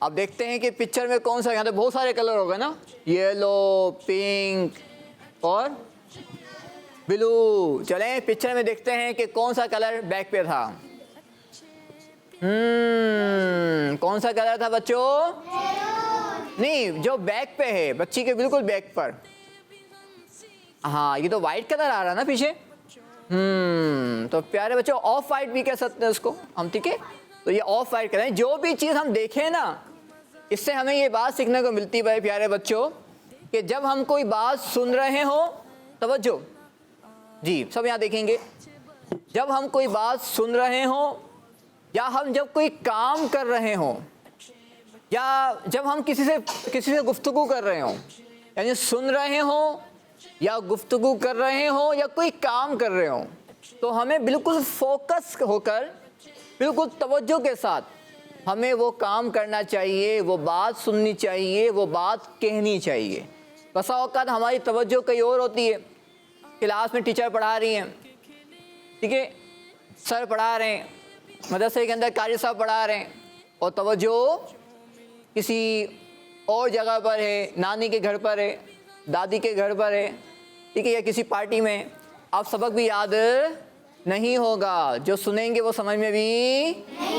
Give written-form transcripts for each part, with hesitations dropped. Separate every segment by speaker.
Speaker 1: اب دیکھتے ہیں کہ پکچر میں کون سا, یہاں تو بہت سارے کلر ہو گئے نا, یلو, پنک اور بلو. چلیں پکچر میں دیکھتے ہیں کہ کون سا کلر بیک پہ تھا. کون سا کلر تھا بچوں؟ نہیں, جو بیک پہ ہے بچی کے بالکل بیک پر. ہاں یہ تو وائٹ کلر آ رہا نا پیچھے. تو پیارے بچوں آف وائٹ بھی کہہ سکتے ہیں اس کو ہم, ٹھیک ہے. تو یہ آف وائٹ کلر ہے. جو بھی چیز ہم دیکھیں نا, اس سے ہمیں یہ بات سیکھنے کو ملتی ہے پیارے بچوں, کہ جب ہم کوئی بات سن رہے ہوں, توجہ جی سب یہاں دیکھیں گے, جب ہم کوئی بات سن رہے ہوں, یا ہم جب کوئی کام کر رہے ہوں, یا جب ہم کسی سے گفتگو کر رہے ہوں, یعنی سن رہے ہوں یا گفتگو کر رہے ہوں یا کوئی کام کر رہے ہوں, تو ہمیں بالکل فوکس ہو کر, بالکل توجہ کے ساتھ ہمیں وہ کام کرنا چاہیے, وہ بات سننی چاہیے, وہ بات کہنی چاہیے. بسا اوقات ہماری توجہ کہیں اور ہوتی ہے. کلاس میں ٹیچر پڑھا رہی ہیں, ٹھیک ہے, سر پڑھا رہے ہیں, مدرسے کے اندر قاری صاحب پڑھا رہے ہیں, اور توجہ کسی اور جگہ پر ہے, نانی کے گھر پر ہے, دادی کے گھر پر ہے, ٹھیک ہے, یا کسی پارٹی میں. اب سبق بھی یاد نہیں ہوگا, جو سنیں گے وہ سمجھ میں بھی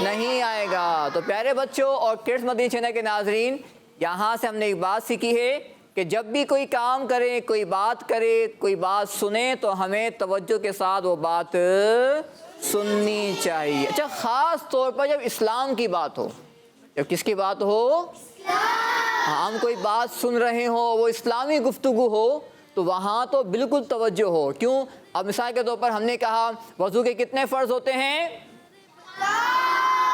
Speaker 1: نہیں آئے گا. تو پیارے بچوں اور کڈس مدنی چینل کے ناظرین, یہاں سے ہم نے ایک بات سیکھی ہے کہ جب بھی کوئی کام کرے, کوئی بات کرے, کوئی بات سنیں, تو ہمیں توجہ کے ساتھ وہ بات سننی چاہیے. اچھا, خاص طور پر جب اسلام کی بات ہو, جب کس کی بات ہو, ہم کوئی بات سن رہے ہوں, وہ اسلامی گفتگو ہو, تو وہاں تو بالکل توجہ ہو. کیوں؟ اب مثال کے طور پر ہم نے کہا وضو کے کتنے فرض ہوتے ہیں,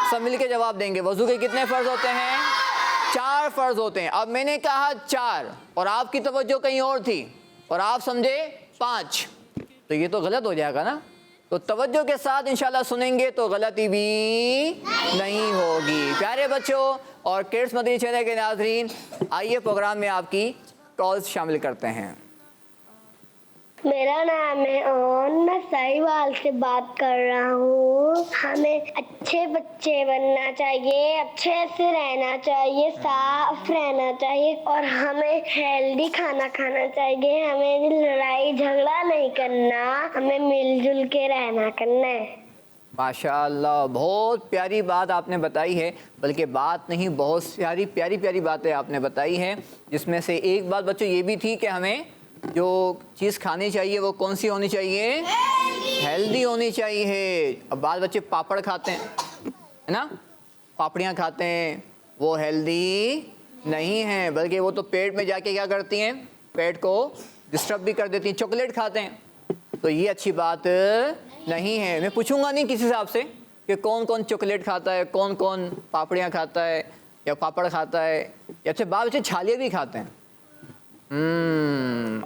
Speaker 1: سب مل کے جواب دیں گے. وضو کے کتنے فرض ہوتے ہیں؟ 4 فرض ہوتے ہیں. اب میں نے کہا 4 اور آپ کی توجہ کہیں اور تھی اور آپ سمجھے 5, تو یہ تو غلط ہو جائے گا نا. تو توجہ کے ساتھ انشاءاللہ سنیں گے تو غلطی بھی نہیں ہوگی. پیارے بچوں اور کڈس مدنی چینل کے ناظرین, آئیے پروگرام میں آپ کی کالز شامل کرتے ہیں.
Speaker 2: میرا نام ہے اور میں ساہیوال سے بات کر رہا ہوں. ہمیں اچھے بچے بننا چاہیے, اچھے سے رہنا چاہیے, صاف رہنا چاہیے, اور ہمیں ہیلدی کھانا کھانا چاہیے. ہمیں لڑائی جھگڑا نہیں کرنا, ہمیں مل جل کے رہنا کرنا ہے.
Speaker 1: ماشاء اللہ, بہت پیاری بات آپ نے بتائی ہے. بلکہ بات نہیں, بہت پیاری پیاری پیاری باتیں آپ نے بتائی ہیں, جس میں سے ایک بات بچوں یہ بھی تھی کہ ہمیں جو چیز کھانی چاہیے وہ کون سی ہونی چاہیے, ہیلدی ہونی چاہیے. اب بعض بچے پاپڑ کھاتے ہیں, ہے نا, پاپڑیاں کھاتے ہیں, وہ ہیلدی نہیں ہیں, بلکہ وہ تو پیٹ میں جا کے کیا کرتی ہیں, پیٹ کو ڈسٹرب بھی کر دیتی ہیں. چاکلیٹ کھاتے ہیں, تو یہ اچھی بات نہیں ہے. میں پوچھوں گا نہیں کسی سے آپ سے کہ کون کون چاکلیٹ کھاتا ہے, کون کون پاپڑیاں کھاتا ہے یا پاپڑ کھاتا ہے, یا اچھا بعض بچے چھالیاں بھی کھاتے ہیں.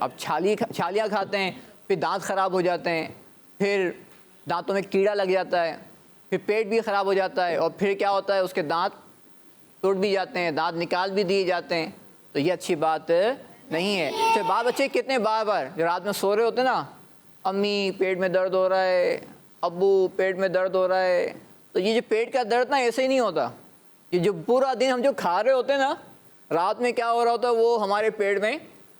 Speaker 1: اب چھالیاں کھاتے ہیں, پھر دانت خراب ہو جاتے ہیں, پھر دانتوں میں کیڑا لگ جاتا ہے, پھر پیٹ بھی خراب ہو جاتا ہے, اور پھر کیا ہوتا ہے, اس کے دانت ٹوٹ بھی جاتے ہیں, دانت نکال بھی دیے جاتے ہیں. تو یہ اچھی بات نہیں ہے. اچھا بعض بچے کتنے بار جو رات میں سو رہے ہوتے ہیں نا, امی پیٹ میں درد ہو رہا ہے, ابو پیٹ میں درد ہو رہا ہے. تو یہ جو پیٹ کا درد نا ایسے ہی نہیں ہوتا, یہ جو پورا دن ہم جو کھا رہے ہوتے ہیں نا, رات میں کیا ہو رہا ہوتا ہے, وہ ہمارے پیٹ میں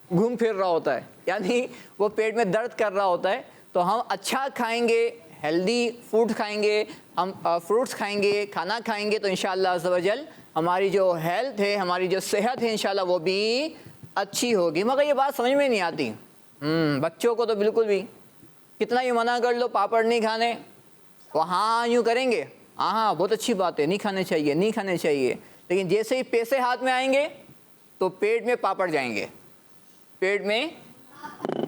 Speaker 1: گھوم پھر رہا ہوتا ہے, یعنی وہ پیٹ میں درد کر رہا ہوتا ہے. تو ہم اچھا کھائیں گے, ہیلدی فوڈ کھائیں گے, ہم فروٹس کھائیں گے, کھانا کھائیں گے, تو انشاءاللہ عز و جل ہماری جو ہیلتھ ہے, ہماری جو صحت ہے, انشاءاللہ وہ بھی اچھی ہوگی. مگر یہ بات سمجھ میں نہیں آتی. بچوں کو تو بالکل بھی کتنا ہی منع کر لو پاپڑ نہیں کھانے, وہاں یوں کریں گے, ہاں بہت اچھی بات ہے, نہیں کھانے چاہیے, نہیں کھانے چاہیے. لیکن جیسے ہی پیسے ہاتھ میں آئیں گے تو پیٹ میں پاپڑ جائیں گے, پیٹ میں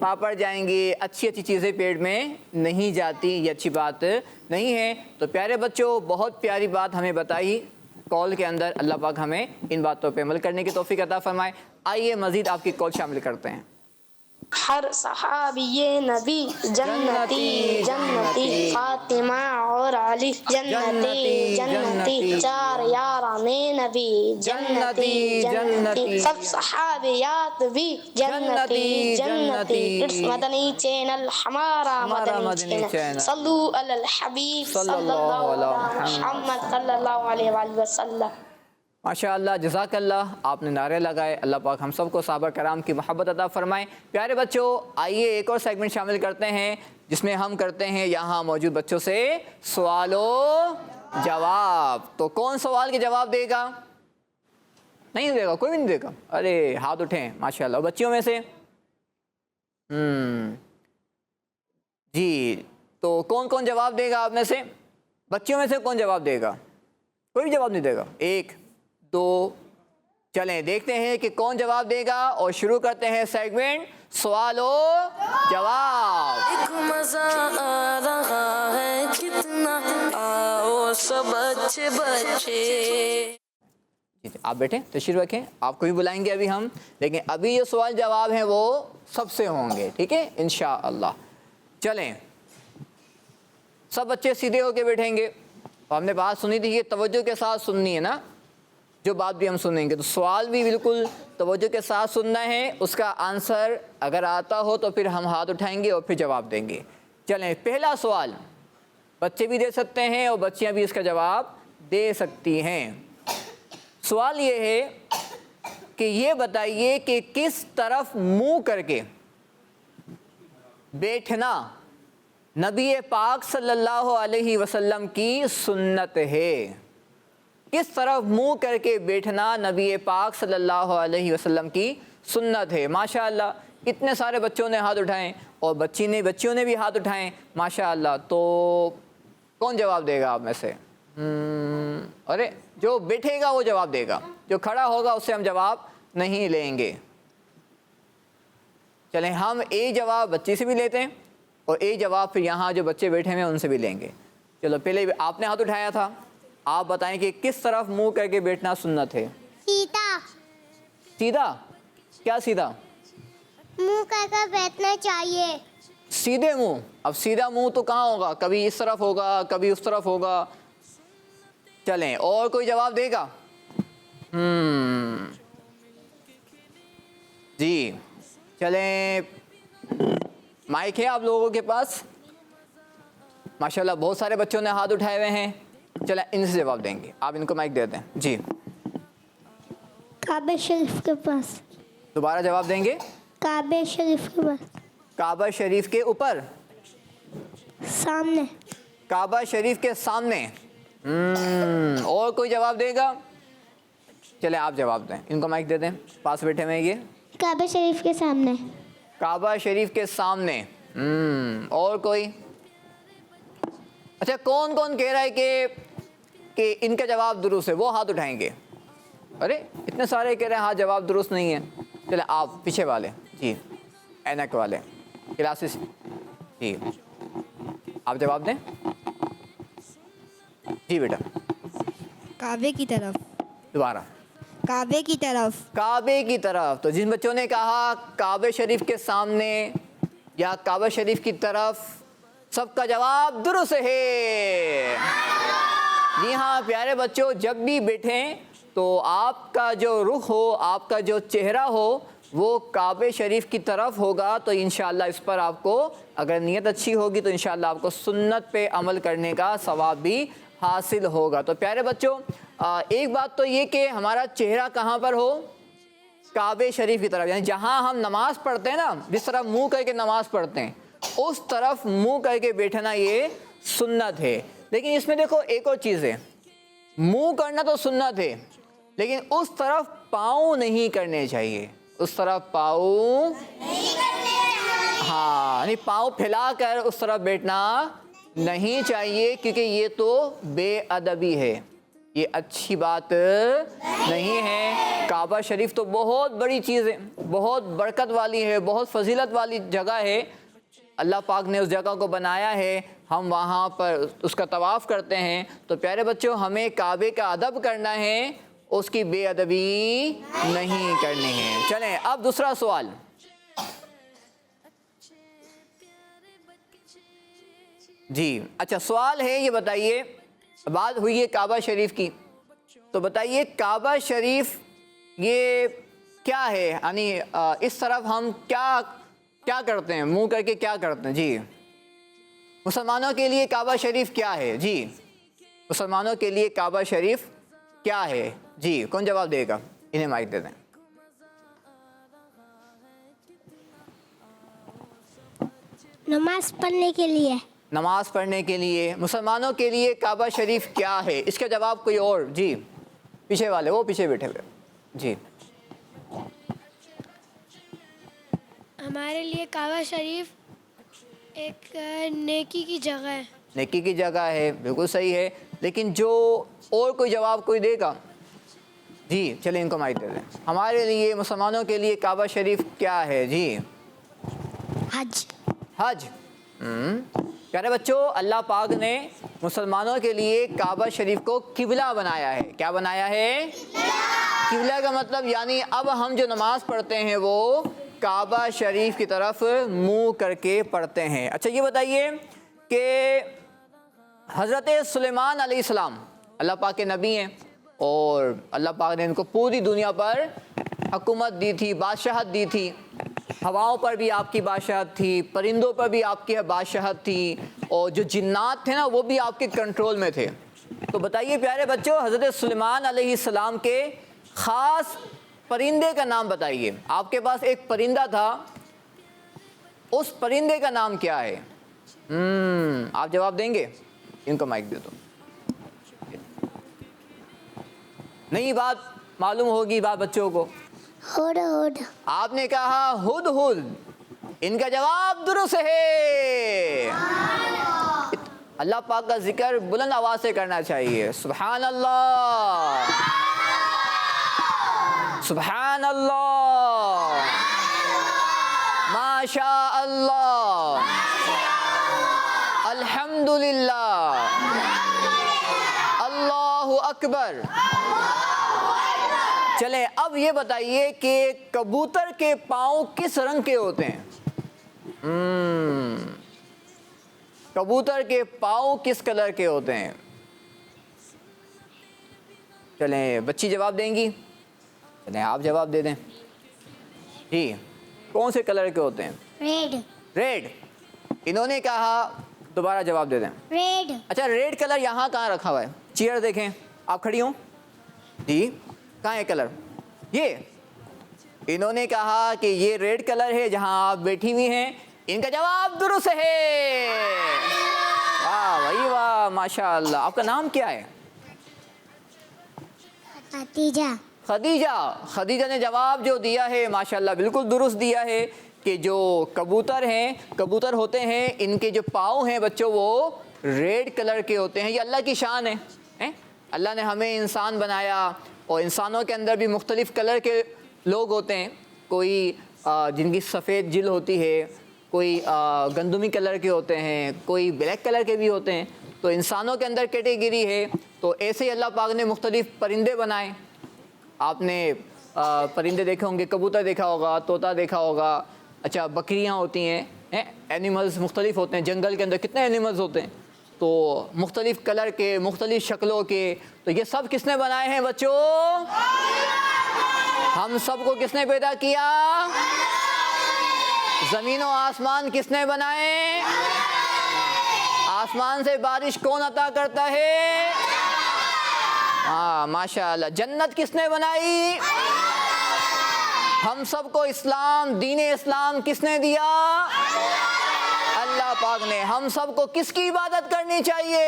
Speaker 1: پاپڑ جائیں گے, اچھی اچھی چیزیں پیٹ میں نہیں جاتی. یہ اچھی بات نہیں ہے. تو پیارے بچوں, بہت پیاری بات ہمیں بتائی کال کے اندر. اللہ پاک ہمیں ان باتوں پہ عمل کرنے کی توفیق عطا فرمائے. آئیے مزید آپ کی کال شامل کرتے ہیں.
Speaker 3: ہر صحابی نبی جنتی جنتی, فاطمہ اور علی جنتی جنتی, 4 یاران نبی جنتی جنتی, سب صحابیات بھی جنتی جنتی. کڈس مدنی چینل ہمارا مدنی چینل. صلو علی الحبیب صلی اللہ علیہ محمد صلی اللہ علیہ وسلم.
Speaker 1: ماشاء اللہ، جزاک اللہ، آپ نے نعرے لگائے۔ اللہ پاک ہم سب کو صحابہ کرام کی محبت عطا فرمائیں۔ پیارے بچوں، آئیے ایک اور سیگمنٹ شامل کرتے ہیں جس میں ہم کرتے ہیں یہاں موجود بچوں سے سوال و جواب۔ تو کون سوال کے جواب دے گا؟ نہیں دے گا، کوئی بھی نہیں دے گا؟ ارے ہاتھ اٹھیں ماشاء اللہ۔ بچیوں میں سے جی، تو کون کون جواب دے گا آپ میں سے؟ بچیوں میں سے کون جواب دے گا؟ کوئی بھی جواب نہیں دے گا؟ 1 2، چلیں دیکھتے ہیں کہ کون جواب دے گا اور شروع کرتے ہیں سیگمنٹ سوال و جواب۔
Speaker 4: ایک مزہ آ رہا ہے کتنا، آؤ سب اچھے بچے۔
Speaker 1: آپ بیٹھیں، تشریف رکھیں، آپ کو بھی بلائیں گے ابھی ہم، لیکن ابھی جو سوال جواب ہیں وہ سب سے ہوں گے، ٹھیک ہے انشاءاللہ۔ چلیں، سب بچے سیدھے ہو کے بیٹھیں گے۔ اور ہم نے بات سنی تھی کہ توجہ کے ساتھ سننی ہے نا، جو بات بھی ہم سنیں گے، تو سوال بھی بالکل توجہ کے ساتھ سننا ہے۔ اس کا آنسر اگر آتا ہو تو پھر ہم ہاتھ اٹھائیں گے اور پھر جواب دیں گے۔ چلیں، پہلا سوال بچے بھی دے سکتے ہیں اور بچیاں بھی اس کا جواب دے سکتی ہیں۔ سوال یہ ہے کہ یہ بتائیے کہ کس طرف منہ کر کے بیٹھنا نبی پاک صلی اللہ علیہ وسلم کی سنت ہے؟ کس طرف منہ کر کے بیٹھنا نبی پاک صلی اللہ علیہ وسلم کی سنت ہے؟ ماشاءاللہ اتنے سارے بچوں نے ہاتھ اٹھائیں اور بچیوں نے بھی ہاتھ اٹھائیں ماشاءاللہ۔ تو کون جواب دے گا آپ میں سے؟ ارے جو بیٹھے گا وہ جواب دے گا، جو کھڑا ہوگا اس سے ہم جواب نہیں لیں گے۔ چلیں، ہم ایک جواب بچی سے بھی لیتے ہیں اور ایک جواب پھر یہاں جو بچے بیٹھے ہیں ان سے بھی لیں گے۔ چلو، پہلے آپ نے ہاتھ اٹھایا تھا، آپ بتائیں کہ کس طرف منہ کر کے بیٹھنا سنت ہے؟
Speaker 2: سیدھا
Speaker 1: سیدھا؟ کیا سیدھا؟
Speaker 2: منہ کر کر بیٹھنا چاہیے۔
Speaker 1: سیدھے منہ؟ اب سیدھا منہ تو کہاں ہوگا؟ کبھی اس طرف ہوگا، کبھی اس طرف ہوگا۔ چلیں، اور کوئی جواب دے گا؟ جی چلیں، مائک ہے آپ لوگوں کے پاس؟ ماشاءاللہ بہت سارے بچوں نے ہاتھ اٹھائے ہوئے ہیں۔ چلیں، ان سے جواب دیں گے، آپ ان کو مائک دے دیں۔ جی،
Speaker 2: کعبہ شریف کے پاس۔
Speaker 1: دوبارہ جواب دیں گے؟
Speaker 2: کعبہ شریف کے پاس۔
Speaker 1: کعبہ شریف کے اوپر؟
Speaker 2: سامنے۔
Speaker 1: کعبہ شریف کے سامنے؟ اور کوئی جواب دے گا؟ چلے آپ جواب دیں، ان کو مائک دے دیں، پاس بیٹھے ہوئے یہ۔
Speaker 2: کعبہ شریف کے سامنے۔
Speaker 1: کعبہ شریف کے سامنے۔ اور کوئی؟ اچھا، کون کون کہہ رہا ہے کہ ان کا جواب درست ہے؟ وہ ہاتھ اٹھائیں گے۔ ارے اتنے سارے کہہ رہے ہیں ہاں جواب درست نہیں ہے۔ چلے آپ پیچھے والے، جی اینک والے کلاسز، جی آپ جواب دیں۔ جی بیٹا۔
Speaker 5: کعبے کی طرف۔
Speaker 1: دوبارہ۔
Speaker 5: کعبے کی طرف۔
Speaker 1: کعبے کی طرف۔ تو جن بچوں نے کہا کعبہ شریف کے سامنے یا کعبہ شریف کی طرف، سب کا جواب درست ہے۔ جی ہاں پیارے بچوں، جب بھی بیٹھیں تو آپ کا جو رخ ہو، آپ کا جو چہرہ ہو وہ کعبہ شریف کی طرف ہوگا، تو انشاءاللہ اس پر آپ کو اگر نیت اچھی ہوگی تو انشاءاللہ آپ کو سنت پہ عمل کرنے کا ثواب بھی حاصل ہوگا۔ تو پیارے بچوں، ایک بات تو یہ کہ ہمارا چہرہ کہاں پر ہو؟ کعبہ شریف کی طرف، یعنی جہاں ہم نماز پڑھتے ہیں نا، جس طرح منہ کر کے نماز پڑھتے ہیں اس طرف منہ کر کے بیٹھنا یہ سنت ہے۔ لیکن اس میں دیکھو ایک اور چیز ہے، منہ کرنا تو سنت ہے لیکن اس طرف پاؤں نہیں کرنے چاہیے، اس طرف پاؤں ہاں یعنی پاؤں پھیلا کر اس طرف بیٹھنا نہیں چاہیے، کیونکہ یہ تو بے ادبی ہے، یہ اچھی بات نہیں ہے۔ کعبہ شریف تو بہت بڑی چیز ہے، بہت برکت والی ہے، بہت فضیلت والی جگہ ہے، اللہ پاک نے اس جگہ کو بنایا ہے، ہم وہاں پر اس کا طواف کرتے ہیں۔ تو پیارے بچوں، ہمیں کعبے کا ادب کرنا ہے، اس کی بے ادبی نہیں کرنی ہے۔ چلیں اب دوسرا سوال۔ جی اچھا، سوال ہے یہ بتائیے، بات ہوئی ہے کعبہ شریف کی، تو بتائیے کعبہ شریف یہ کیا ہے؟ یعنی اس طرف ہم کیا کرتے ہیں؟ منہ کر کے کیا کرتے ہیں؟ جی مسلمانوں کے لیے کعبہ شریف کیا ہے؟ جی مسلمانوں کے لیے کعبہ شریف کیا ہے؟ جی کون جواب دے گا؟ انہیں مائک دے دیں.
Speaker 2: نماز پڑھنے کے لیے.
Speaker 1: نماز پڑھنے کے لیے. مسلمانوں کے لیے کعبہ شریف کیا ہے؟ اس کا جواب کوئی اور. جی پیچھے والے، وہ پیچھے بیٹھے ہوئے. جی
Speaker 6: ہمارے لیے کعبہ شریف ایک نیکی کی جگہ ہے.
Speaker 1: نیکی کی جگہ ہے، بالکل صحیح ہے. لیکن جو اور کوئی جواب کوئی دے گا؟ جی چلیں ان کو مائک دے دیں. ہمارے لیے مسلمانوں کے لیے کعبہ شریف کیا ہے؟ جی
Speaker 2: حج.
Speaker 1: حج. پیارے بچوں، اللہ پاک نے مسلمانوں کے لیے کعبہ شریف کو قبلہ بنایا ہے. کیا بنایا ہے؟ قبلہ کا مطلب یعنی اب ہم جو نماز پڑھتے ہیں وہ کعبہ شریف کی طرف منہ کر کے پڑھتے ہیں. اچھا یہ بتائیے کہ حضرت سلیمان علیہ السلام اللہ پاک کے نبی ہیں، اور اللہ پاک نے ان کو پوری دنیا پر حکومت دی تھی، بادشاہت دی تھی. ہواؤں پر بھی آپ کی بادشاہت تھی، پرندوں پر بھی آپ کی بادشاہت تھی، اور جو جنات تھے نا وہ بھی آپ کے کنٹرول میں تھے. تو بتائیے پیارے بچوں، حضرت سلیمان علیہ السلام کے خاص پرندے کا نام بتائیے. آپ کے پاس ایک پرندہ تھا، اس پرندے کا نام کیا ہے؟ آپ جواب دیں گے؟ ان کو مائک دے دو. نئی بات معلوم ہوگی بات بچوں کو.
Speaker 2: ہڈ.
Speaker 1: آپ نے کہا ہد ہد. ان کا جواب درست ہے. اللہ پاک کا ذکر بلند آواز سے کرنا چاہیے. سبحان اللہ، سبحان اللہ، ماشاء اللہ، الحمدللہ، اللہ اکبر. چلیں اب یہ بتائیے کہ کبوتر کے پاؤں کس رنگ کے ہوتے ہیں؟ کبوتر کے پاؤں کس کلر کے ہوتے ہیں؟ چلیں بچی جواب دیں گی؟ چلیں آپ جواب دے دیں. جی کون سے کلر کے ہوتے ہیں؟
Speaker 2: ریڈ.
Speaker 1: ریڈ. انہوں نے کہا دوبارہ جواب دے دیں.
Speaker 2: ریڈ.
Speaker 1: اچھا ریڈ کلر یہاں کہاں رکھا ہوا ہے؟ چیئر دیکھیں، آپ کھڑی ہوں. جی کہاں ہے کلر؟ یہ انہوں نے کہا کہ یہ ریڈ کلر ہے جہاں آپ بیٹھی ہوئی ہیں. ان کا جواب درست ہے. واہ بھائی واہ، ماشاء اللہ. آپ کا نام کیا ہے؟
Speaker 2: خدیجہ.
Speaker 1: خدیجہ. خدیجہ نے جواب جو دیا ہے ماشاءاللہ بالکل درست دیا ہے کہ جو کبوتر ہیں، کبوتر ہوتے ہیں، ان کے جو پاؤں ہیں بچوں وہ ریڈ کلر کے ہوتے ہیں. یہ اللہ کی شان ہے. اللہ نے ہمیں انسان بنایا، اور انسانوں کے اندر بھی مختلف کلر کے لوگ ہوتے ہیں. کوئی جن کی سفید جلد ہوتی ہے، کوئی گندمی کلر کے ہوتے ہیں، کوئی بلیک کلر کے بھی ہوتے ہیں. تو انسانوں کے اندر کیٹیگری ہے. تو ایسے ہی اللہ پاک نے مختلف پرندے بنائے. آپ نے پرندے دیکھے ہوں گے، کبوتر دیکھا ہوگا، طوطا دیکھا ہوگا. اچھا بکریاں ہوتی ہیں، اینیملز مختلف ہوتے ہیں. جنگل کے اندر کتنے اینیملز ہوتے ہیں، تو مختلف کلر کے، مختلف شکلوں کے. تو یہ سب کس نے بنائے ہیں بچوں؟ ہم سب کو کس نے پیدا کیا؟ زمین و آسمان کس نے بنائے؟ آسمان سے بارش کون عطا کرتا ہے؟ ہاں ماشاءاللہ. جنت کس نے بنائی؟ ہم سب کو اسلام، دین اسلام کس نے دیا؟ اللہ پاک نے. ہم سب کو کس کی عبادت کرنی چاہیے؟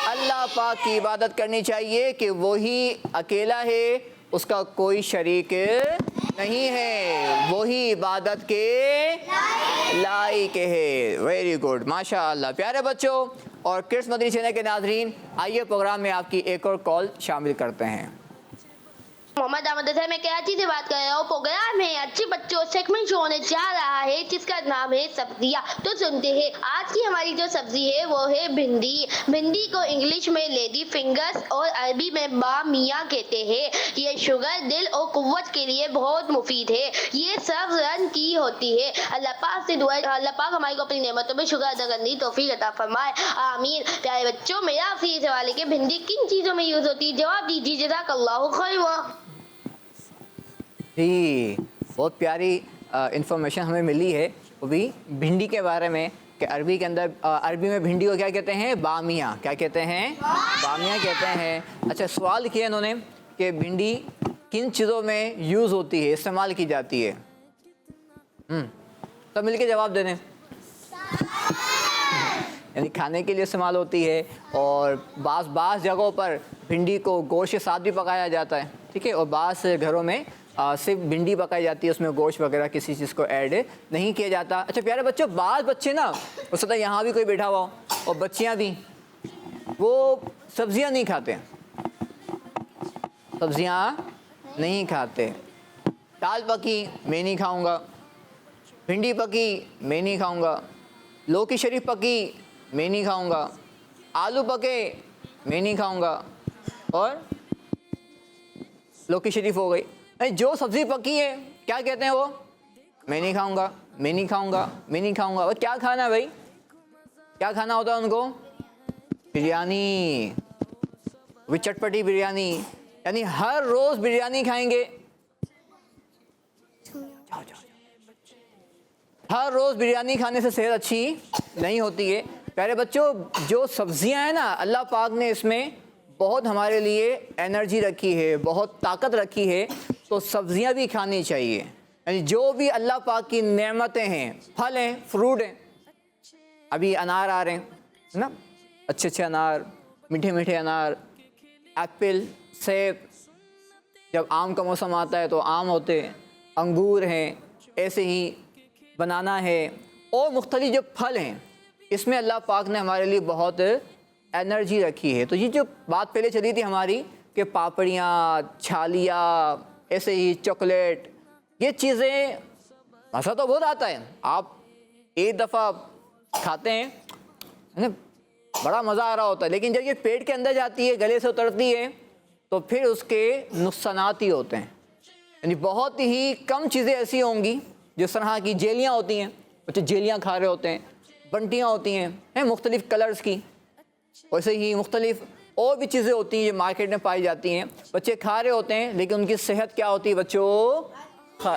Speaker 1: اللہ پاک کی عبادت کرنی چاہیے کہ وہی اکیلا ہے، اس کا کوئی شریک نہیں ہے، وہی عبادت کے لائق ہے. ویری گڈ، ماشاء اللہ. پیارے بچوں اور کڈس مدنی چینل کے ناظرین، آئیے پروگرام میں آپ کی ایک اور کال شامل کرتے ہیں.
Speaker 3: محمد احمد سے میں کراچی سے بات کر رہا ہوں. پروگرام میں اچھے بچوں سیگمنٹ شو ہونے جا رہا ہے جس کا نام ہے سبزیاں. تو سنتے ہیں آج کی ہماری جو سبزی ہے وہ ہے بھنڈی. بھنڈی کو انگلش میں لیڈی فنگرز اور عربی میں بامیہ کہتے ہیں. یہ شوگر، دل اور قوت کے لیے بہت مفید ہے. یہ سبز رنگ کی ہوتی ہے. اللہ پاک سے دعا اللہ پاک ہماری کو اپنی نعمتوں میں شکر ادا کرنے کی توفیق عطا فرمائے، آمین. پیارے بچوں میرا آپ سے یہ سوال ہے کہ بھنڈی کن چیزوں میں یوز ہوتی ہے؟ جواب دیجیے. جزاک اللہ خیر.
Speaker 1: جی بہت پیاری انفارمیشن ہمیں ملی ہے، وہ بھی بھنڈی کے بارے میں کہ کہ عربی کے اندر عربی میں بھنڈی کو کیا کہتے ہیں؟ بامیہ. کیا کہتے ہیں؟ بامیہ کہتے ہیں. اچھا سوال کیا انہوں نے کہ بھنڈی کن چیزوں میں یوز ہوتی ہے، استعمال کی جاتی ہے؟ سب مل کے جواب دے دیں. یعنی کھانے کے لیے استعمال ہوتی ہے، اور بعض جگہوں پر بھنڈی کو گوشت کے ساتھ بھی پکایا جاتا ہے، ٹھیک ہے. اور بعض گھروں میں صرف بھنڈی پکائی جاتی ہے، اس میں گوشت وغیرہ کسی چیز کو ایڈ نہیں کیا جاتا. اچھا پیارے بچوں، بعض بچے نا ہو سکتا ہے یہاں بھی کوئی بیٹھا ہوا ہو اور بچیاں بھی، وہ سبزیاں نہیں کھاتے، سبزیاں نہیں کھاتے. دال پکی میں نہیں کھاؤں گا، بھنڈی پکی میں نہیں کھاؤں گا، لوکی شریف پکی میں نہیں کھاؤں گا، آلو پکے میں نہیں کھاؤں گا، اور لوکی شریف ہو گئی. جو سبزی پکی ہے کیا کہتے ہیں وہ؟ میں نہیں کھاؤں گا، میں نہیں کھاؤں گا، میں نہیں کھاؤں گا. اور کیا کھانا ہے بھائی؟ کیا کھانا ہوتا ہے ان کو؟ بریانی، وہ چٹپٹی بریانی. یعنی ہر روز بریانی کھائیں گے، ہر روز بریانی کھانے سے صحت اچھی نہیں ہوتی ہے. پیارے بچوں، جو سبزیاں ہیں نا، اللہ پاک نے اس میں بہت ہمارے لیے انرجی رکھی ہے، بہت طاقت رکھی ہے، تو سبزیاں بھی کھانی چاہیے. یعنی جو بھی اللہ پاک کی نعمتیں ہیں، پھل ہیں، فروٹ ہیں. ابھی انار آ رہے ہیں نا، اچھے اچھے انار، میٹھے میٹھے انار، ایپل، سیب. جب آم کا موسم آتا ہے تو آم ہوتے ہیں، انگور ہیں، ایسے ہی بنانا ہے، اور مختلف جو پھل ہیں، اس میں اللہ پاک نے ہمارے لیے بہت انرجی رکھی ہے. تو یہ جو بات پہلے چلی تھی ہماری کہ پاپڑیاں، چھالیاں، ایسے ہی چاکلیٹ، یہ چیزیں مزہ تو بہت آتا ہے. آپ ایک دفعہ کھاتے ہیں بڑا مزہ آ رہا ہوتا ہے، لیکن جب یہ پیٹ کے اندر جاتی ہے، گلے سے اترتی ہے، تو پھر اس کے نقصانات ہی ہوتے ہیں. یعنی بہت ہی کم چیزیں ایسی ہوں گی، جس طرح کی جیلیاں ہوتی ہیں، بچے جیلیاں کھا رہے ہوتے ہیں، بنٹیاں ہوتی ہیں مختلف کلرز کی، ویسے ہی مختلف اور بھی چیزیں ہوتی ہیں جو مارکیٹ میں پائی جاتی ہیں، بچے کھا رہے ہوتے ہیں، لیکن ان کی صحت کیا ہوتی ہے بچوں؟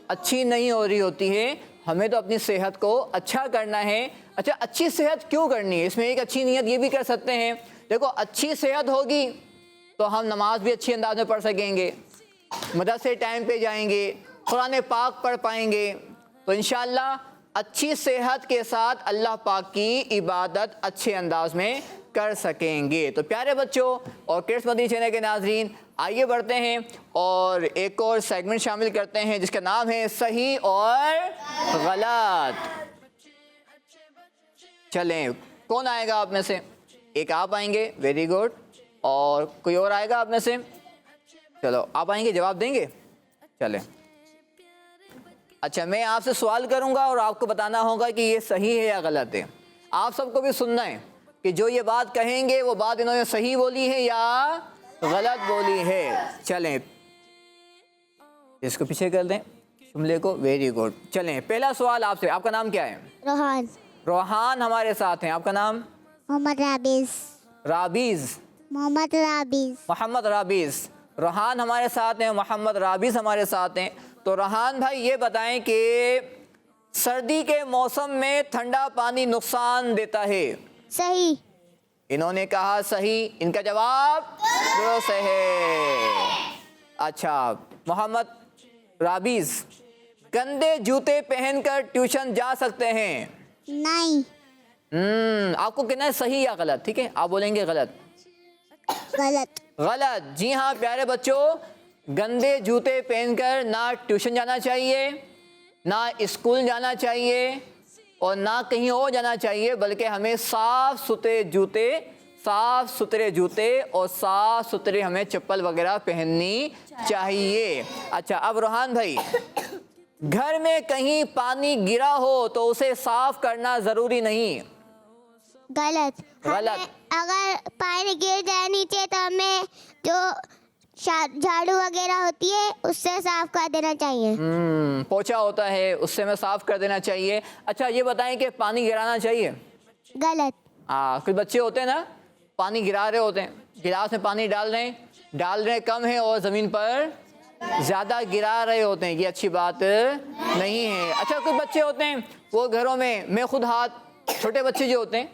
Speaker 1: اچھی نہیں ہو رہی ہوتی ہے. ہمیں تو اپنی صحت کو اچھا کرنا ہے. اچھا اچھی صحت کیوں کرنی ہے؟ اس میں ایک اچھی نیت یہ بھی کر سکتے ہیں، دیکھو اچھی صحت ہوگی تو ہم نماز بھی اچھی انداز میں پڑھ سکیں گے، مدرسے ٹائم پہ جائیں گے، قرآن پاک پڑھ پائیں گے، تو انشاءاللہ اچھی صحت کے ساتھ اللہ پاک کی عبادت اچھے انداز میں کر سکیں گے. تو پیارے بچوں اور کڈس مدنی چینل کے ناظرین، آئیے بڑھتے ہیں اور ایک اور سیگمنٹ شامل کرتے ہیں جس کا نام ہے صحیح اور غلط. چلیں، کون آئے گا آپ میں سے؟ ایک آپ آئیں گے، ویری گڈ. اور کوئی اور آئے گا آپ میں سے؟ چلو آپ آئیں گے، جواب دیں گے. چلیں، اچھا میں آپ سے سوال کروں گا اور آپ کو بتانا ہوگا کہ یہ صحیح ہے یا غلط ہے. آپ سب کو بھی سننا ہے کہ جو یہ بات کہیں گے وہ بات انہوں نے صحیح بولی ہے یا غلط بولی ہے. چلیں اس کو پیچھے کر دیں، جملے کو. Very good. چلیں پہلا سوال آپ سے. آپ کا نام کیا ہے؟
Speaker 5: روحان.
Speaker 1: روحان ہمارے ساتھ ہیں. آپ کا نام؟
Speaker 5: محمد رابیز.
Speaker 1: رابیز.
Speaker 5: محمد رابیز.
Speaker 1: محمد رابیز. روحان ہمارے ساتھ ہیں، محمد رابیز ہمارے ساتھ ہیں. تو روحان بھائی یہ بتائیں کہ سردی کے موسم میں ٹھنڈا پانی نقصان دیتا ہے.
Speaker 5: صحیح.
Speaker 1: انہوں نے کہا صحیح، ان کا جواب درست ہے. اچھا محمد رابیز، گندے جوتے پہن کر ٹیوشن جا سکتے ہیں؟
Speaker 5: نہیں.
Speaker 1: آپ کو کہنا ہے صحیح یا غلط، ٹھیک ہے؟ آپ بولیں گے غلط.
Speaker 5: غلط.
Speaker 1: غلط. جی ہاں پیارے بچوں، گندے جوتے پہن کر نہ ٹیوشن جانا چاہیے، نہ اسکول جانا چاہیے، اور نہ کہیں اور جانا چاہیے، بلکہ ہمیں صاف ستھرے جوتے اور صاف ستھرے ہمیں چپل وغیرہ پہننی چاہیے. اچھا اب روحان بھائی، گھر میں کہیں پانی گرا ہو تو اسے صاف کرنا ضروری نہیں؟
Speaker 5: غلط.
Speaker 1: غلط.
Speaker 5: اگر پانی گر جائے نیچے تو ہمیں جو جھاڑو وغیرہ ہوتی ہے اس سے صاف کر دینا چاہیے.
Speaker 1: پوچھا ہوتا ہے اس سے ہمیں صاف کر دینا چاہیے. اچھا یہ بتائیں کہ پانی گرانا چاہیے؟
Speaker 5: غلط.
Speaker 1: کچھ بچے ہوتے ہیں نا، پانی گرا رہے ہوتے ہیں، گلاس میں پانی ڈال رہے ہیں کم ہے اور زمین پر زیادہ گرا رہے ہوتے ہیں، یہ اچھی بات نہیں ہے. اچھا کچھ بچے ہوتے ہیں وہ گھروں میں خود ہاتھ چھوٹے بچے جو ہوتے ہیں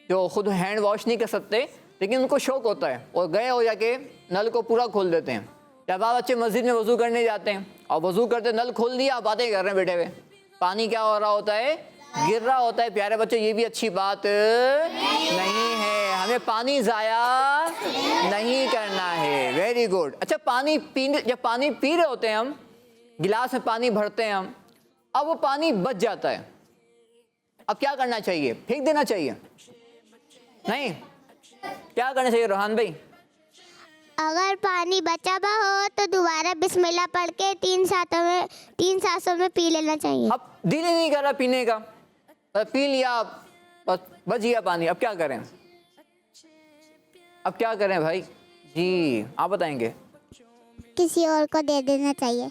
Speaker 1: جو خود ہینڈ واش نہیں کر سکتے لیکن ان کو شوق ہوتا ہے اور گئے ہو جا کے نل کو پورا کھول دیتے ہیں. جب آپ بچے مسجد میں وضو کرنے جاتے ہیں اور وضو کرتے نل کھول دیا آپ باتیں کر رہے ہیں بیٹھے ہوئے, پانی کیا ہو رہا ہوتا ہے, گر رہا ہوتا ہے. پیارے بچے یہ بھی اچھی بات نہیں ہے, ہمیں پانی ضائع نہیں کرنا ہے. Very good. اچھا جب پانی پی رہے ہوتے ہیں ہم, گلاس میں پانی بھرتے ہیں ہم, اب وہ پانی بچ جاتا ہے, اب کیا کرنا چاہیے؟ پھینک دینا چاہیے؟ نہیں, کیا کرنا چاہیے روحان بھائی؟
Speaker 5: اگر پانی بچا ہوا ہو تو دوبارہ بسم اللہ پڑھ کے 3 سانسوں میں پی لینا چاہیے.
Speaker 1: اب دل ہی نہیں کر رہا پینے کا, پی لیا بس بچ گیا پانی, اب کیا کریں؟ اب کیا کریں بھائی؟ جی آپ بتائیں گے.
Speaker 5: کسی اور کو دے دینا چاہیے.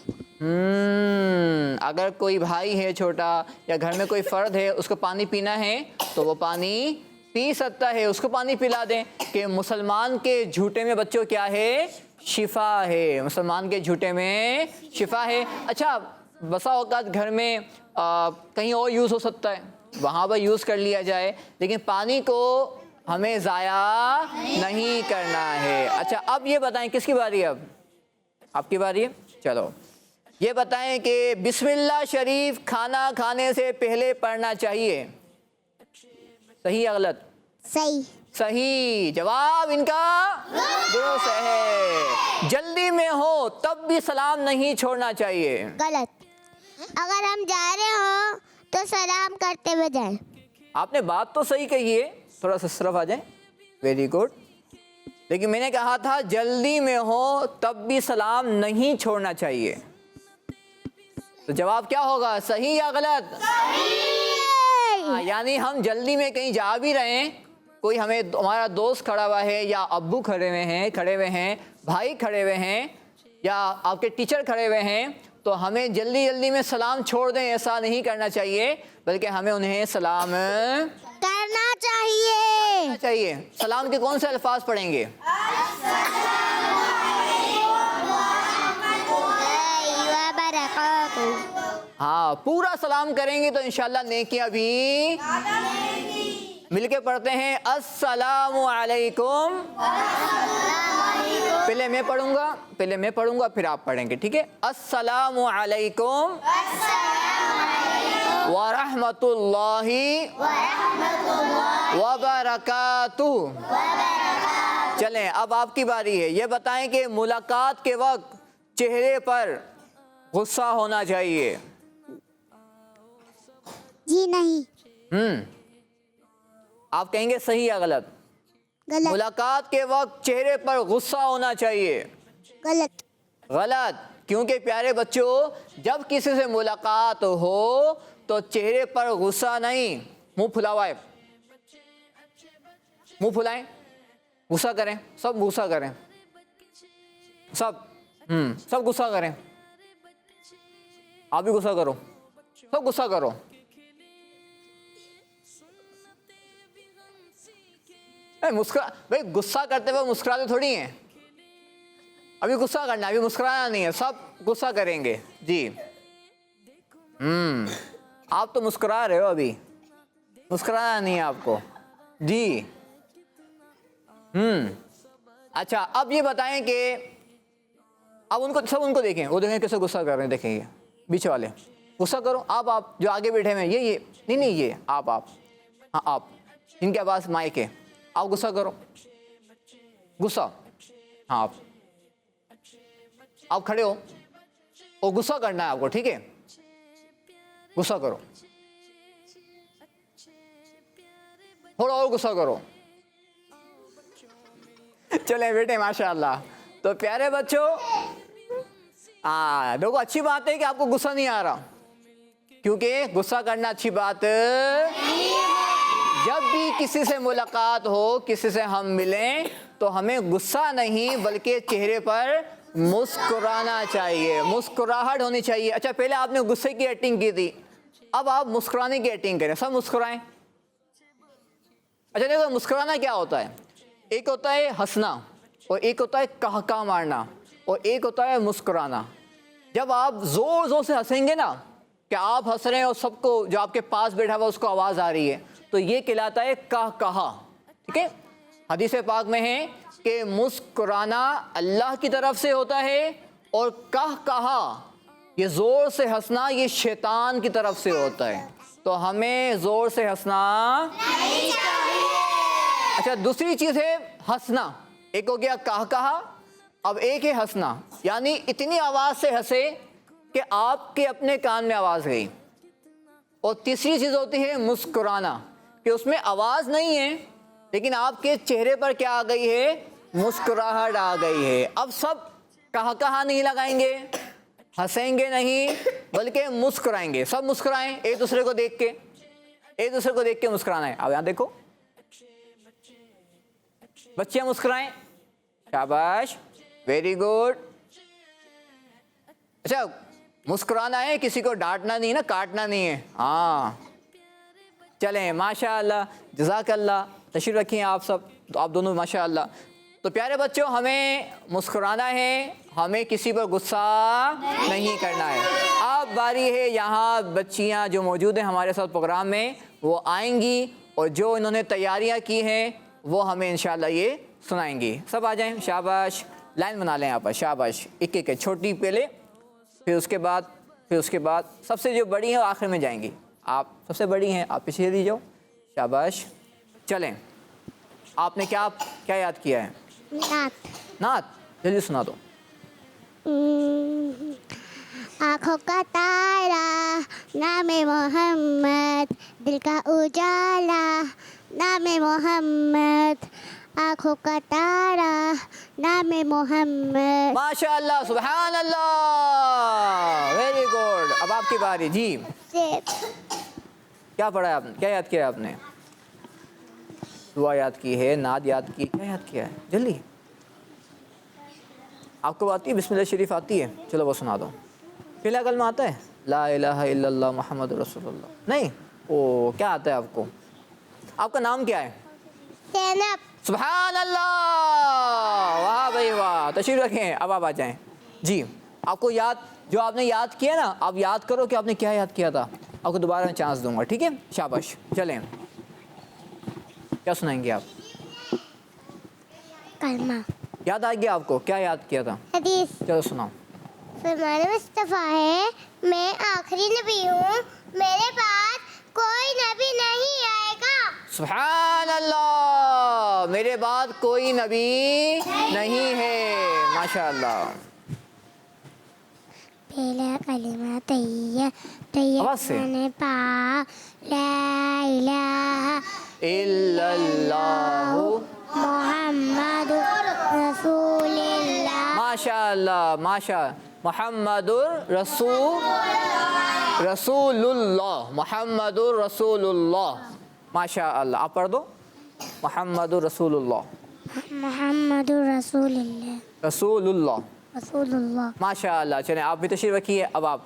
Speaker 1: اگر کوئی بھائی ہے چھوٹا یا گھر میں کوئی فرد ہے اس کو پانی پینا ہے تو وہ پانی پی سکتا ہے, اس کو پانی پلا دیں. کہ مسلمان کے جھوٹے میں بچوں کیا ہے؟ شفا ہے. مسلمان کے جھوٹے میں شفا ہے. اچھا بسا اوقات گھر میں کہیں اور یوز ہو سکتا ہے, وہاں پر یوز کر لیا جائے, لیکن پانی کو ہمیں ضائع نہیں کرنا ہے. اچھا اب یہ بتائیں کس کی باری ہے؟ اب آپ کی باری ہے. چلو یہ بتائیں کہ بسم اللہ شریف کھانا کھانے سے پہلے پڑھنا چاہیے, صحیح یا غلط؟
Speaker 5: صحیح.
Speaker 1: صحیح جواب ان کا درست ہے. جلدی میں ہو تب بھی سلام نہیں چھوڑنا چاہیے.
Speaker 5: غلط. اگر ہم جا رہے ہوں تو سلام کرتے ہوئے جائیں.
Speaker 1: آپ نے بات تو صحیح کہی ہے, تھوڑا سا طرف آ جائیں. Very good. لیکن میں نے کہا تھا جلدی میں ہو تب بھی سلام نہیں چھوڑنا چاہیے. تو جواب کیا ہوگا, صحیح یا غلط؟ یعنی ہم جلدی میں کہیں جا بھی رہے ہیں, کوئی ہمارا دوست کھڑا ہوا ہے یا ابو کھڑے ہوئے ہیں, بھائی کھڑے ہوئے ہیں یا آپ کے ٹیچر کھڑے ہوئے ہیں, تو ہمیں جلدی میں سلام چھوڑ دیں, ایسا نہیں کرنا چاہیے, بلکہ ہمیں انہیں سلام
Speaker 5: کرنا چاہیے.
Speaker 1: سلام کے کون سے الفاظ پڑھیں گے؟ ہاں پورا سلام کریں گے تو انشاءاللہ نیکیاں بھی مل کے پڑھتے ہیں. السلام علیکم. پہلے میں پڑھوں گا پھر آپ پڑھیں گے, ٹھیک ہے؟ السلام علیکم ورحمۃ اللہ وبرکاتہ. چلیں اب آپ کی باری ہے. یہ بتائیں کہ ملاقات کے وقت چہرے پر غصہ ہونا چاہیے؟
Speaker 5: جی نہیں.
Speaker 1: آپ کہیں گے صحیح یا غلط؟
Speaker 5: غلط.
Speaker 1: ملاقات کے وقت چہرے پر غصہ ہونا چاہیے؟
Speaker 5: غلط.
Speaker 1: غلط. کیونکہ پیارے بچوں جب کسی سے ملاقات ہو تو چہرے پر غصہ نہیں, منہ پھلا ہوا ہے, منہ پھلائیں, غصہ کریں, سب غصہ کریں, سب غصہ کریں. آپ بھی غصہ کرو, سب غصہ کرو. بھائی غصہ کرتے ہوئے مسکراتے تھوڑی ہیں, ابھی غصہ کرنا, ابھی مسکرانا نہیں ہے, سب غصہ کریں گے. جی آپ تو مسکرا رہے ہو, ابھی مسکرانا نہیں ہے آپ کو. جی اچھا اب یہ بتائیں کہ اب ان کو دیکھیں, وہ دیکھیں کیسے غصہ کر رہے ہیں, دیکھیں یہ بیچ والے غصہ کرو. آپ جو آگے بیٹھے ہوئے ہیں, یہ نہیں یہ آپ ہاں آپ ان کے پاس مائک ہے, آپ غصہ کرو, غصہ. ہاں آپ کھڑے ہو اور غصہ کرنا ہے آپ کو, ٹھیک ہے؟ غصہ کرو, تھوڑا اور غصہ کرو. چلیں بیٹے ماشاءاللہ. تو پیارے بچوں دیکھو اچھی بات ہے کہ آپ کو غصہ نہیں آ رہا, کیونکہ غصہ کرنا اچھی بات. جب بھی کسی سے ملاقات ہو, کسی سے ہم ملیں, تو ہمیں غصہ نہیں بلکہ چہرے پر مسکرانا چاہیے, مسکراہٹ ہونی چاہیے. اچھا پہلے آپ نے غصے کی ایکٹنگ کی تھی, اب آپ مسکرانے کی ایکٹنگ کریں, سب مسکرائیں. اچھا دیکھو مسکرانا کیا ہوتا ہے, ایک ہوتا ہے ہنسنا, اور ایک ہوتا ہے کہکا مارنا, اور ایک ہوتا ہے مسکرانا. جب آپ زور سے ہنسیں گے نا, کہ آپ ہنس رہے ہیں اور سب کو جو آپ کے پاس بیٹھا ہوا اس کو آواز آ رہی ہے, تو یہ کہلاتا ہے کہا. ٹھیک ہے, حدیث پاک میں ہے کہ مسکرانا اللہ کی طرف سے ہوتا ہے اور کہا یہ زور سے ہنسنا یہ شیطان کی طرف سے ہوتا ہے. تو ہمیں زور سے ہنسنا نہیں چاہیے. اچھا دوسری چیز ہے ہنسنا. ایک ہو گیا کہا, اب ایک ہے ہنسنا, یعنی اتنی آواز سے ہنسے کہ آپ کے اپنے کان میں آواز گئی. اور تیسری چیز ہوتی ہے مسکرانا, کہ اس میں آواز نہیں ہے لیکن آپ کے چہرے پر کیا آ گئی ہے, مسکراہٹ آ گئی ہے. اب سب کہا نہیں لگائیں گے, ہنسیں گے نہیں بلکہ مسکرائیں گے. سب مسکرائیں ایک دوسرے کو دیکھ کے مسکرانا ہے. اب یہاں دیکھو بچے مسکرائیں, شاباش, ویری گڈ. اچھا مسکرانا ہے, کسی کو ڈانٹنا نہیں نا, کاٹنا نہیں ہے. ہاں چلیں ماشاء اللہ, جزاک اللہ. تشریف رکھیں آپ سب, تو آپ دونوں ماشاء اللہ. تو پیارے بچوں ہمیں مسکرانا ہے, ہمیں کسی پر غصہ نہیں کرنا ہے. اب باری ہے یہاں بچیاں جو موجود ہیں ہمارے ساتھ پروگرام میں, وہ آئیں گی اور جو انہوں نے تیاریاں کی ہیں وہ ہمیں انشاءاللہ یہ سنائیں گی. سب آ جائیں, شاباش, لائن بنا لیں آپ, شاباش. ایک ایک چھوٹی پہلے, پھر اس کے بعد سب سے جو بڑی ہیں وہ آخر میں جائیں گی. آپ سب سے بڑی ہیں, آپ پیچھے دی جاؤ, شاباش. چلیں, آپ نے کیا یاد کیا ہے؟ نعت جلدی سنا دو.
Speaker 5: آنکھوں کا تارا نام محمد, دل کا اجالا نام محمد, آنکھوں کا تارا نام محمد.
Speaker 1: ماشاء اللہ, سبحان اللہ, ویری گڈ. اب آپ کی باری. جی کیا پڑھا ہے آپ نے, کیا یاد کیا ہے آپ نے؟ دعا یاد کی ہے, نعت یاد کی, کیا یاد کیا ہے؟ جلدی. آپ کو آتی ہے بسم اللہ شریف آتی ہے؟ چلو وہ سنا دو. پہلا کلمہ آتا ہے لا الہ الا اللہ محمد رسول اللہ؟ نہیں. او کیا آتا ہے آپ کو؟ آپ کا نام کیا ہے؟
Speaker 5: زینب.
Speaker 1: سبحان اللہ, واہ بھائی واہ. تشریف رکھیں, اب آپ آ جائیں. جی آپ کو جو آپ نے یاد کیا نا, آپ یاد کرو کہ آپ نے کیا یاد کیا تھا. آپ کو دوبارہ میں چانس دوں گا, ٹھیک ہے؟ شاباش. چلیں, کیا سنائیں گے آپ؟
Speaker 5: کلمہ
Speaker 1: یاد آ گیا آپ کو؟ کیا یاد کیا تھا؟
Speaker 5: حدیث.
Speaker 1: چلو سناؤ.
Speaker 5: فرمان مصطفیٰ ہے میں آخری نبی ہوں, میرے بعد کوئی نبی نہیں آئے گا.
Speaker 1: سبحان اللہ, میرے بعد کوئی نبی نہیں ہے. ماشاء اللہ.
Speaker 5: پہلا کلمہ
Speaker 1: آواز سے.
Speaker 5: نے پا لا الہ
Speaker 1: الا اللہ
Speaker 5: محمد رسول اللہ.
Speaker 1: ماشاء اللہ, محمد رسول اللہ, محمد رسول اللہ. ماشاء اللہ. آپ پڑھ دو, محمد رسول اللہ.
Speaker 5: محمد رسول اللہ.
Speaker 1: رسول اللہ.
Speaker 5: رسول اللہ.
Speaker 1: ماشاء اللہ. چلیں آپ بھی تشریف رکھیے. اب آپ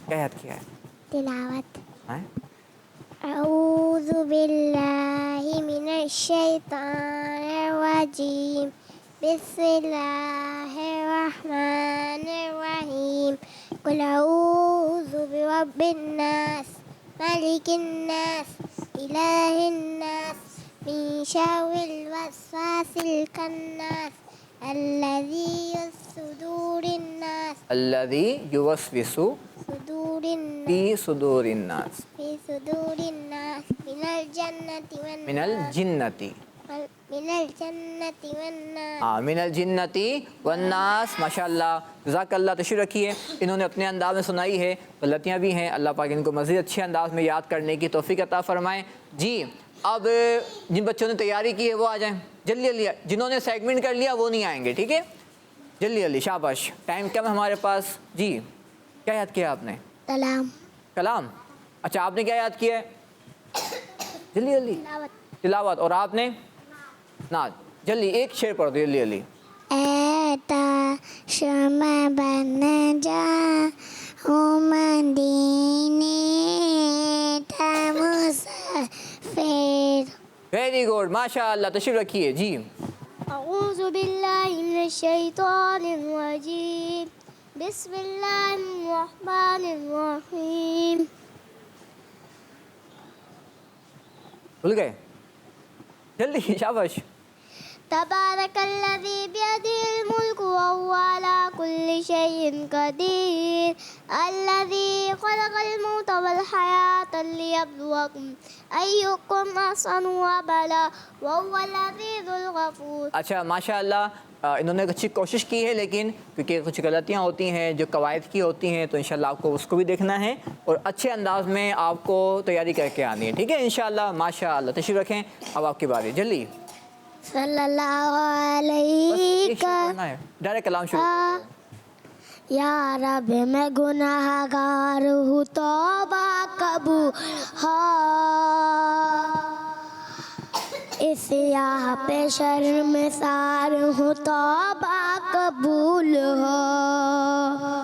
Speaker 1: کیا یاد کیا ہے؟
Speaker 5: تلاوت.
Speaker 1: ہیں؟
Speaker 5: اعوذ باللہ من الشیطان الرجیم, بسم اللہ الرحمن الرحیم, قل اعوذ برب الناس ملک الناس الہ الناس من شر الوسواس الخناس الذی صدور الناس
Speaker 1: الذی یوسوس
Speaker 5: صدور الناس
Speaker 1: فی صدور الناس
Speaker 5: في صدور الناس من الجنة والناس.
Speaker 1: من الجنتی.
Speaker 5: من الجنة والناس.
Speaker 1: من الجنتی والناس. ماشاء اللہ, جزاک اللہ. تشریف رکھیے. انہوں نے اپنے انداز میں سنائی ہے, غلطیاں بھی ہیں, اللہ پاک ان کو مزید اچھے انداز میں یاد کرنے کی توفیق عطا فرمائیں. جی اب جن بچوں نے تیاری کی ہے وہ آ جائیں جلدی جلدی. جنہوں نے سیگمنٹ کر لیا وہ نہیں آئیں گے, ٹھیک ہے؟ جلدی جلدی, شاباش. ٹائم کم ہے ہمارے پاس. جی کیا یاد کیا آپ نے؟ کلام. اچھا آپ نے کیا یاد کیا ہے؟ جلدی جلدی. تلاوت. اور آپ نے؟ نعت. جلدی ایک شعر پڑھ دو جلدی جلدی.
Speaker 5: ایتا شمع بن جا ہوں مدینے تا مسافر.
Speaker 1: ویری گڈ, ماشاء اللہ. تشریف رکھیے. جی
Speaker 6: اعوذ باللہ من الشیطان الرجیم, بسم اللہ الرحمن الرحیم.
Speaker 1: بھول گئے؟ جلدی شاباش.
Speaker 5: تبارکالذی بیدہ الملک وہو علی کل شیء قدیر الذی خلق الموت والحیاۃ لیبلوکم ایکم احسن عملا وہو العزیز الغفور.
Speaker 1: اچھا ماشاء اللہ انہوں نے اچھی کوشش کی ہے، لیکن کیونکہ کچھ غلطیاں ہوتی ہیں جو قواعد کی ہوتی ہیں، تو انشاءاللہ آپ کو اس کو بھی دیکھنا ہے اور اچھے انداز میں آپ کو تیاری کر کے آنی ہے. ٹھیک ہے انشاءاللہ. ماشاءاللہ تشریف رکھیں. اب آپ کی باری. جلدی
Speaker 5: صلی اللہ علیہ
Speaker 1: ڈائریکٹ کلام شروع.
Speaker 5: یا رب میں گناہ گار ہوں توبہ قبول اس سیاہ پہ شرمسار ہوں توبہ قبول ہو.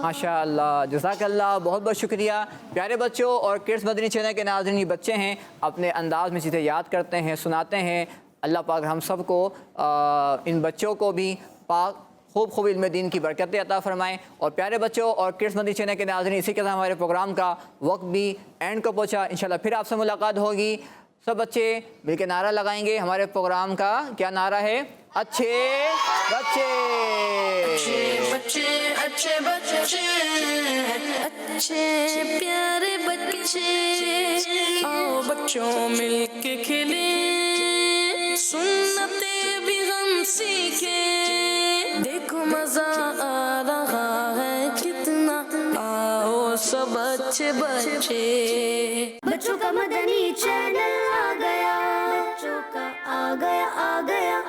Speaker 1: ماشاء اللہ جزاک اللہ. بہت بہت شکریہ. پیارے بچوں اور کڈس مدنی چینل کے ناظرین، یہ بچے ہیں اپنے انداز میں چیزیں یاد کرتے ہیں، سناتے ہیں. اللہ پاک ہم سب کو ان بچوں کو بھی پاک خوب علم دین کی برکتیں عطا فرمائیں. اور پیارے بچوں اور کڈس مدنی چینل کے ناظرین، اسی کے ساتھ ہمارے پروگرام کا وقت بھی اینڈ کو پہنچا. انشاءاللہ پھر آپ سے ملاقات ہوگی. سب بچے مل کے نعرہ لگائیں گے ہمارے پروگرام کا. کیا نعرہ ہے؟ اچھے بچے.
Speaker 4: بچے اچھے بچے اچھے پیارے بچے آؤ بچوں مل کے کھلیں سنتے بھی ہم سیکھیں دیکھو مزہ آ رہا ہے کتنا آؤ سب اچھے بچے.
Speaker 5: بچوں کا مدنی چینل آ گیا، بچوں کا آ گیا